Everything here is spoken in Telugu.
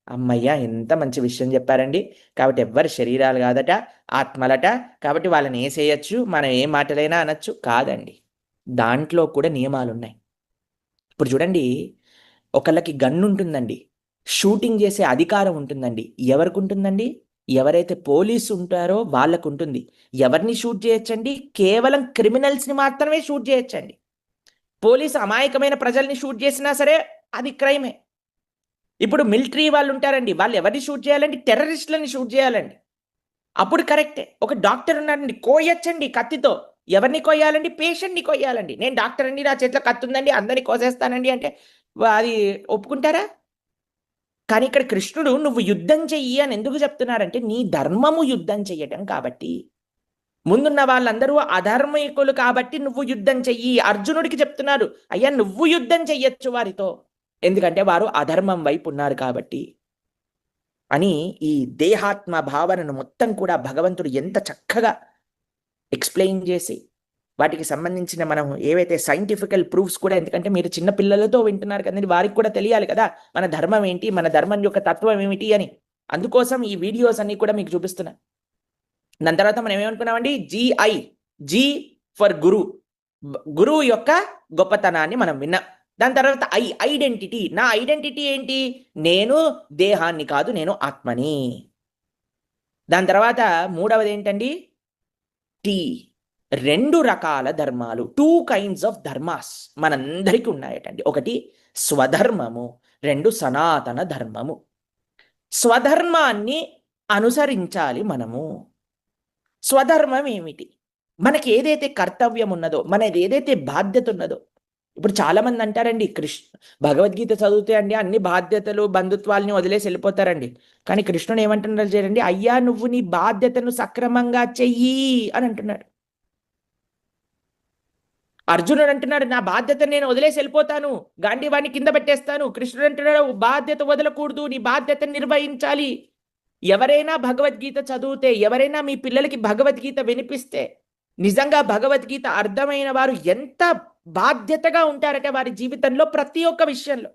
అమ్మయ్య! ఎంత మంచి విషయం చెప్పారండి. కాబట్టి ఎవ్వరి శరీరాలు కాదట, ఆత్మలట. కాబట్టి వాళ్ళని ఏసేయొచ్చు. మనం ఏ మాటలైనా అనొచ్చు. కాదండి. దాంట్లో కూడా నియమాలున్నాయి. ఇప్పుడు చూడండి, ఒకళ్ళకి గన్నుంటుందండి. షూటింగ్ చేసే అధికారం ఉంటుందండి. ఎవరికుంటుందండి? ఎవరైతే పోలీసు ఉంటారో వాళ్ళకుంటుంది. ఎవరిని షూట్ చేయొచ్చండి? కేవలం క్రిమినల్స్‌ని మాత్రమే షూట్ చేయొచ్చండి. పోలీసు అమాయకమైన ప్రజల్ని షూట్ చేసినా సరే అది క్రైమే. ఇప్పుడు మిలిటరీ వాళ్ళు ఉంటారండి. వాళ్ళు ఎవరిని షూట్ చేయాలండి? టెర్రరిస్టులని షూట్ చేయాలండి. అప్పుడు కరెక్టే. ఒక డాక్టర్ ఉన్నాడండి. కోయొచ్చండి కత్తితో. ఎవరిని కొయ్యాలండి? పేషెంట్‌ని కొయ్యాలండి. నేను డాక్టర్ అండి. నా చేతిలో కత్తుందండి. అందరిని కోసేస్తానండి అంటే అది ఒప్పుకుంటారా? కానీ ఇక్కడ కృష్ణుడు నువ్వు యుద్ధం చెయ్యి అని ఎందుకు చెప్తున్నారంటే నీ ధర్మము యుద్ధం చెయ్యటం కాబట్టి. ముందున్న వాళ్ళందరూ అధర్మికులు కాబట్టి నువ్వు యుద్ధం చెయ్యి. అర్జునుడికి చెప్తున్నారు. అయ్యా నువ్వు యుద్ధం చెయ్యొచ్చు వారితో. ఎందుకంటే వారు అధర్మం వైపు ఉన్నారు కాబట్టి. అని ఈ దేహాత్మ భావనను మొత్తం కూడా భగవంతుడు ఎంత చక్కగా ఎక్స్‌ప్లెయిన్ చేసి, వాటికి సంబంధించిన మనం ఏవైతే సైంటిఫికల్ ప్రూఫ్స్ కూడా ఎందుకంటే మీరు చిన్న పిల్లలతో వింటున్నారు కదండీ! వారికి కూడా తెలియాలి కదా! మన ధర్మం ఏంటి? మన ధర్మం యొక్క తత్వం ఏమిటి అని. అందుకోసం ఈ వీడియోస్ అన్నీ కూడా మీకు చూపిస్తున్నా. దాని తర్వాత మనం ఏమనుకున్నామండి? జీఐ. జీ ఫర్ గురు. గురువు యొక్క గొప్పతనాన్ని మనం విన్నాం. దాని తర్వాత ఐడెంటిటీ. నా ఐడెంటిటీ ఏంటి? నేను దేహాన్ని కాదు, నేను ఆత్మని. దాని తర్వాత మూడవది ఏంటండి? టీ. 2 రకాల ధర్మాలు. 2 కైండ్స్ ఆఫ్ ధర్మాస్ మనందరికీ ఉన్నాయటండి. ఒకటి స్వధర్మము, 2 సనాతన ధర్మము. స్వధర్మాన్ని అనుసరించాలి మనము. స్వధర్మం ఏమిటి? మనకి ఏదైతే కర్తవ్యం ఉన్నదో, మనది ఏదైతే బాధ్యత ఉన్నదో, ఇప్పుడు చాలామంది అంటారండి భగవద్గీత చదివితే అండి అన్ని బాధ్యతలు, బంధుత్వాలని వదిలేసి వెళ్ళిపోతారండి. కానీ కృష్ణుడు ఏమంటున్నారు చూడండి, అయ్యా నువ్వు నీ బాధ్యతను సక్రమంగా చెయ్యి అని అంటున్నాడు. అర్జునుడు అంటున్నాడు నా బాధ్యత నేను వదిలేసి వెళ్ళిపోతాను, గాంధీవాన్ని కింద పెట్టేస్తాను. కృష్ణుడు అంటున్నాడు బాధ్యత వదలకూడదు, నీ బాధ్యతను నిర్వహించాలి. ఎవరైనా భగవద్గీత చదివితే, ఎవరైనా మీ పిల్లలకి భగవద్గీత వినిపిస్తే, నిజంగా భగవద్గీత అర్థమైన వారు ఎంత బాధ్యతగా ఉంటారంటే వారి జీవితంలో ప్రతి ఒక్క విషయంలో